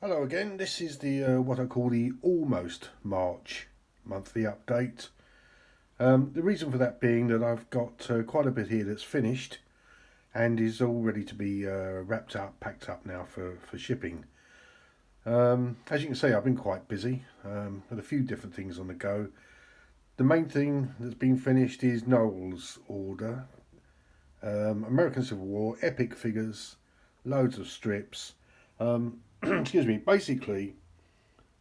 Hello again, this is the what I call the almost March monthly update. The reason for that being that I've got quite a bit here that's finished and is all ready to be wrapped up, packed up now for shipping. As you can see, I've been quite busy with a few different things on the go. The main thing that's been finished is Noel's order. American Civil War, epic figures, loads of strips. Excuse me, basically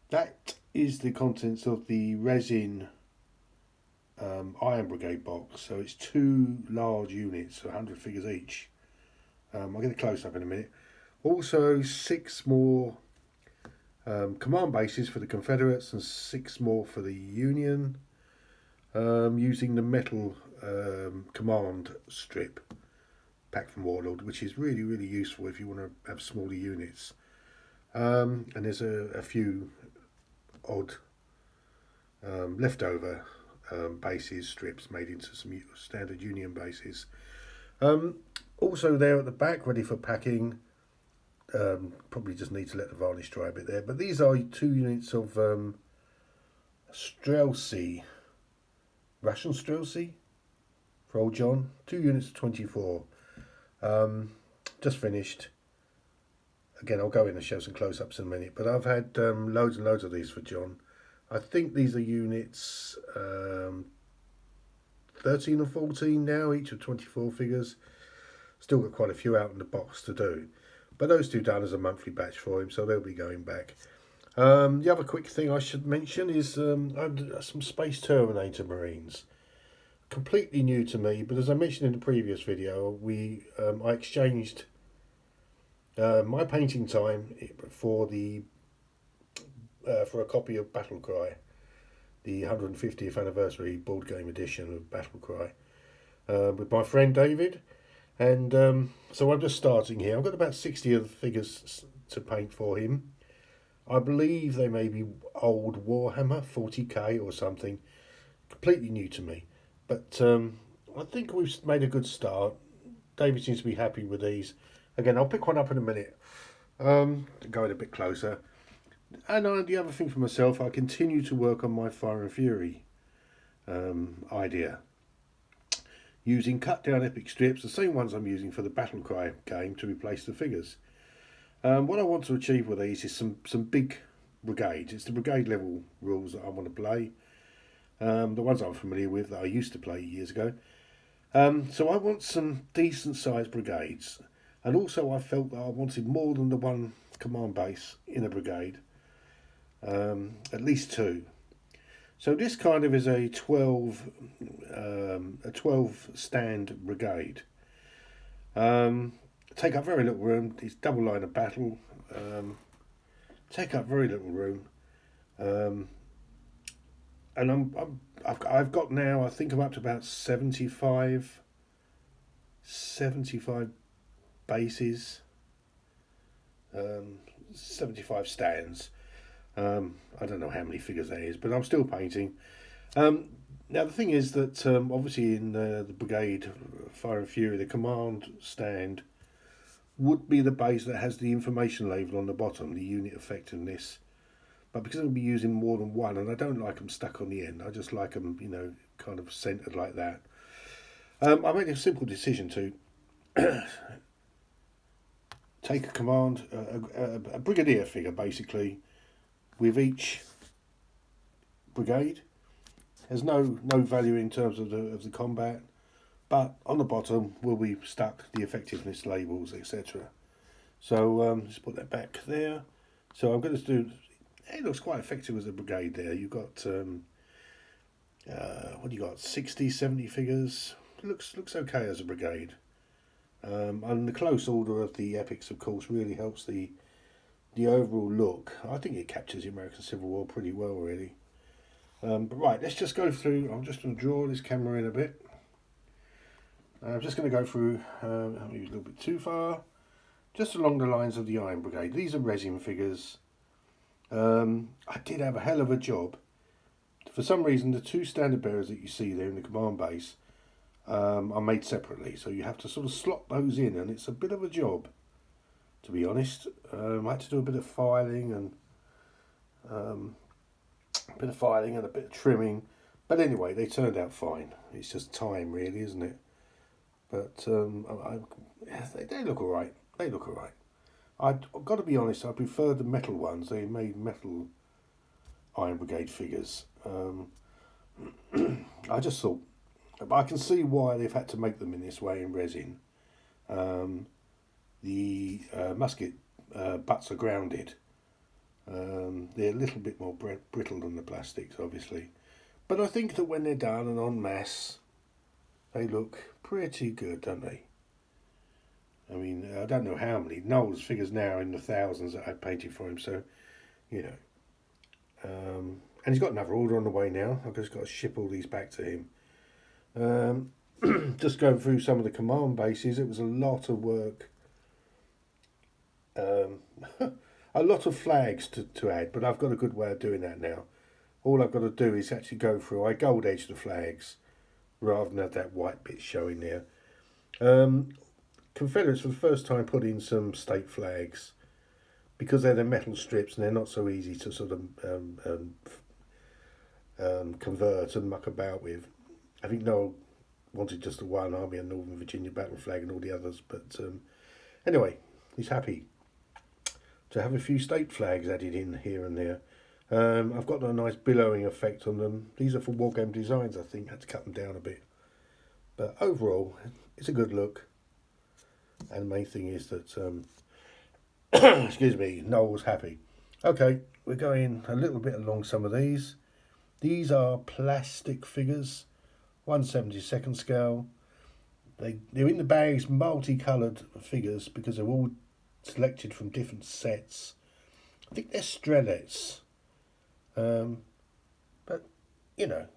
that is the contents of the Resin Iron Brigade box. So it's two large units, 100 figures each. I'll get a close up in a minute. Also 6 more command bases for the Confederates and 6 more for the Union, using the metal command strip pack from Warlord, which is really useful if you want to have smaller units. And there's a few odd leftover bases, strips made into some standard Union bases. Also there at the back, ready for packing. Probably just need to let the varnish dry a bit there. But these are 2 units of Streltsy, Russian Streltsy for old John. 2 units of 24. Just finished. Again, I'll go in and show some close-ups in a minute, but I've had loads and loads of these for John. I think these are units 13 or 14 now, each of 24 figures. Still got quite a few out in the box to do. But those 2 done as a monthly batch for him, so they'll be going back. The other quick thing I should mention is some Space Terminator Marines. Completely new to me, but as I mentioned in the previous video, I exchanged my painting time for for a copy of Battle Cry, the 150th anniversary board game edition of Battle Cry, with my friend David, and so I'm just starting here. I've got about 60 of the figures to paint for him. I believe they may be old Warhammer 40k or something, completely new to me, but I think we've made a good start. David seems to be happy with these. Again, I'll pick one up in a minute, go in a bit closer. And the other thing for myself, I continue to work on my Fire and Fury idea. Using cut down epic strips, the same ones I'm using for the Battle Cry game, to replace the figures. What I want to achieve with these is some big brigades. It's the brigade level rules that I want to play. The ones I'm familiar with that I used to play years ago. So I want some decent sized brigades. And also I felt that I wanted more than the 1 command base in a brigade. At least 2. So this kind of is a 12 stand brigade. Take up very little room. It's double line of battle. Take up very little room. And I've got now, I think I'm up to about 75 bases, 75 stands. I don't know how many figures that is, but I'm still painting. Now the thing is that obviously in the brigade Fire and Fury, the command stand would be the base that has the information label on the bottom, the unit effectiveness. But because I'll be using more than 1, and I don't like them stuck on the end, I just like them, kind of centered like that. I made a simple decision to take a command, a brigadier figure basically, with each brigade. There's no value in terms of the combat, but on the bottom will be stuck the effectiveness labels, etc. So let's put that back there. So I'm going to do. It looks quite effective as a brigade there. You've got what do you got? 60, 70 figures. Looks okay as a brigade. And the close order of the epics, of course, really helps the overall look. I think it captures the American Civil War pretty well, really. But right, let's just go through. I'm just going to draw this camera in a bit. I'm just going to go through, maybe a little bit too far, just along the lines of the Iron Brigade. These are resin figures. I did have a hell of a job. For some reason, the 2 standard bearers that you see there in the command base are made separately, so you have to sort of slot those in, and it's a bit of a job to be honest. I had to do a bit of filing and a bit of trimming, but anyway, they turned out fine. It's just time, really, isn't it? But they look alright. They look alright. I've got to be honest. I prefer the metal ones. They made metal Iron Brigade figures. I just thought, but I can see why they've had to make them in this way in resin. The musket butts are grounded. They're a little bit more brittle than the plastics, obviously. But I think that when they're done and en masse, they look pretty good, don't they? I mean, I don't know how many. Noel's figures now in the thousands that I've painted for him, so, you know. And he's got another order on the way now. I've just got to ship all these back to him. Just going through some of the command bases, it was a lot of work. A lot of flags to add, but I've got a good way of doing that now. All I've got to do is actually go through, I gold edge the flags rather than have that white bit showing there. Confederates for the first time put in some state flags because they're the metal strips and they're not so easy to sort of convert and muck about with. I think Noel wanted just the one Army and Northern Virginia battle flag and all the others, but anyway, he's happy to have a few state flags added in here and there. I've got a nice billowing effect on them. These are for Wargame Designs, I think. I had to cut them down a bit. But overall, it's a good look. And the main thing is that, excuse me, Noel was happy. Okay, we're going a little bit along some of these. These are plastic figures, 1/72 scale. They're in the bags, multicoloured figures because they're all selected from different sets. I think they're Strelets. But, you know,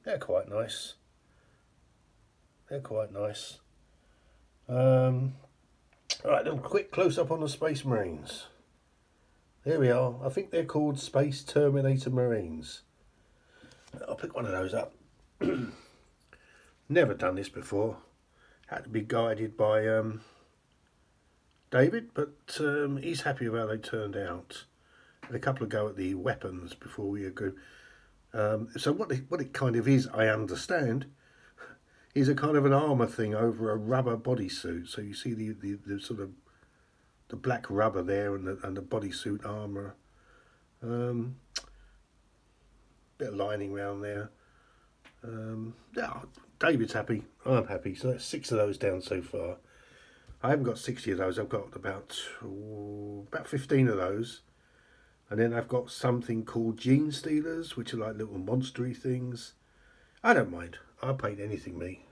they're quite nice. They're quite nice. Right, then quick close-up on the Space Marines. There we are. I think they're called Space Terminator Marines. I'll pick one of those up. Never done this before. Had to be guided by David, but he's happy with how they turned out. Had a couple of go at the weapons before we agree. So what it kind of is, I understand, is a kind of an armour thing over a rubber bodysuit. So you see the sort of the black rubber there and the bodysuit armour. Bit of lining around there. Yeah, David's happy. I'm happy. So that's 6 of those down so far. I haven't got 60 of those. I've got about 15 of those. And then I've got something called Gene Stealers, which are like little monstery things. I don't mind. I'll paint anything, me.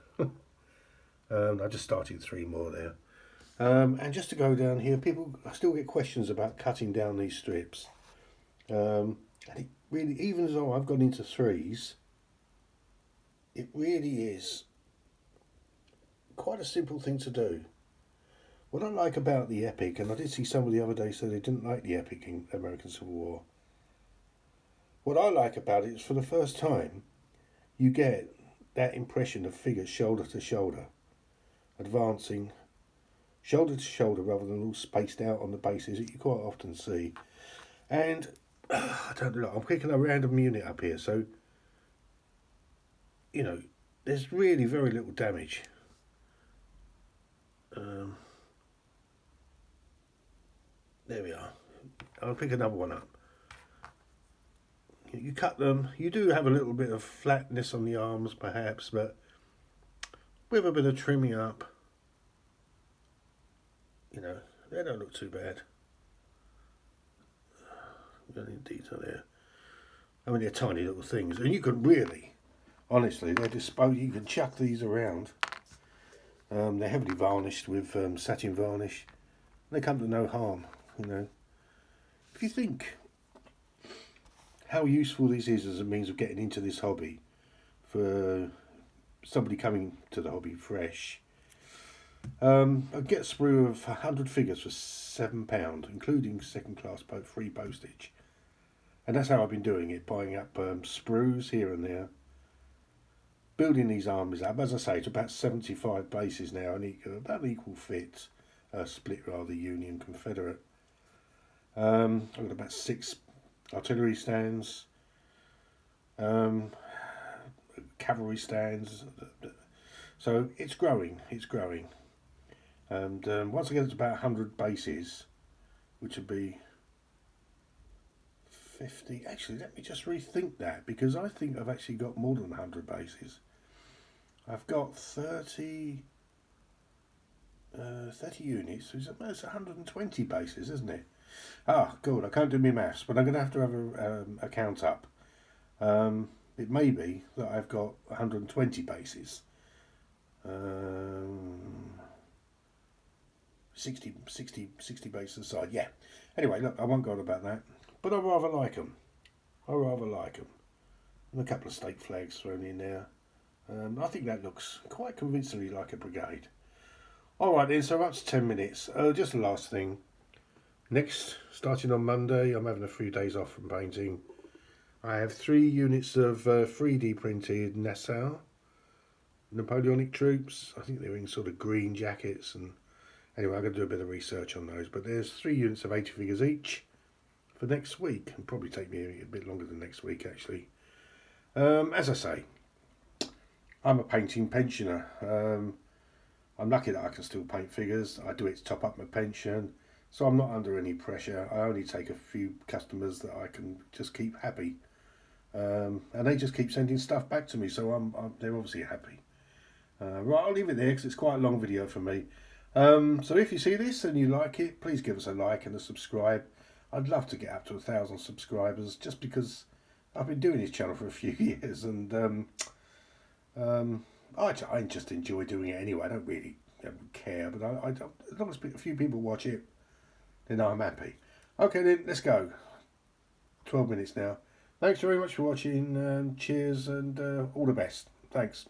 I just started 3 more there. And just to go down here, I still get questions about cutting down these strips. And it really, even though I've gone into 3s, it really is quite a simple thing to do. What I like about the Epic, and I did see somebody the other day say they didn't like the Epic in American Civil War. What I like about it is for the first time, you get that impression of figures shoulder to shoulder, advancing shoulder to shoulder rather than all spaced out on the bases that you quite often see. And I don't know, I'm picking a random unit up here, so you know, there's really very little damage. There we are. I'll pick another one up. You cut them, you do have a little bit of flatness on the arms perhaps, but with a bit of trimming up, you know, they don't look too bad. Got any detail there. I mean, they're tiny little things, and you can really, honestly, they're disposed. You can chuck these around. They're heavily varnished with satin varnish. They come to no harm, you know. If you think how useful this is as a means of getting into this hobby for somebody coming to the hobby fresh, I get a sprue of 100 figures for £7, including second class free postage. And that's how I've been doing it, buying up sprues here and there, building these armies up. As I say, it's about 75 bases now, and about an equal fit. split rather, Union Confederate. I've got about 6 artillery stands, cavalry stands. So it's growing, and once I get to about 100 bases, which would be 50. Actually, let me just rethink that, because I think I've actually got more than 100 bases. I've got 30 units, so it's almost 120 bases, isn't it? Ah, good. I can't do my maths, but I'm going to have a count up. It may be that I've got 120 bases. 60 bases aside. Yeah. Anyway, look, I won't go on about that. But I rather like them. And a couple of state flags thrown in there. I think that looks quite convincingly like a brigade. Alright then, so up to 10 minutes. Just the last thing. Next, starting on Monday, I'm having a few days off from painting. I have 3 units of 3D printed Nassau Napoleonic troops. I think they're in sort of green jackets. And anyway, I'm going to do a bit of research on those. But there's 3 units of 80 figures each for next week. It'll probably take me a bit longer than next week, actually. As I say, I'm a painting pensioner. I'm lucky that I can still paint figures. I do it to top up my pension, so I'm not under any pressure. I only take a few customers that I can just keep happy, and they just keep sending stuff back to me, so they're obviously happy. Right, I'll leave it there because it's quite a long video for me. So if you see this and you like it, please give us a like and a subscribe. I'd love to get up to 1,000 subscribers, just because I've been doing this channel for a few years, and I just enjoy doing it anyway. I don't really care, but I don't, as long as a few people watch it, then I'm happy. Okay then, let's go. 12 minutes now. Thanks very much for watching. Cheers and all the best. Thanks.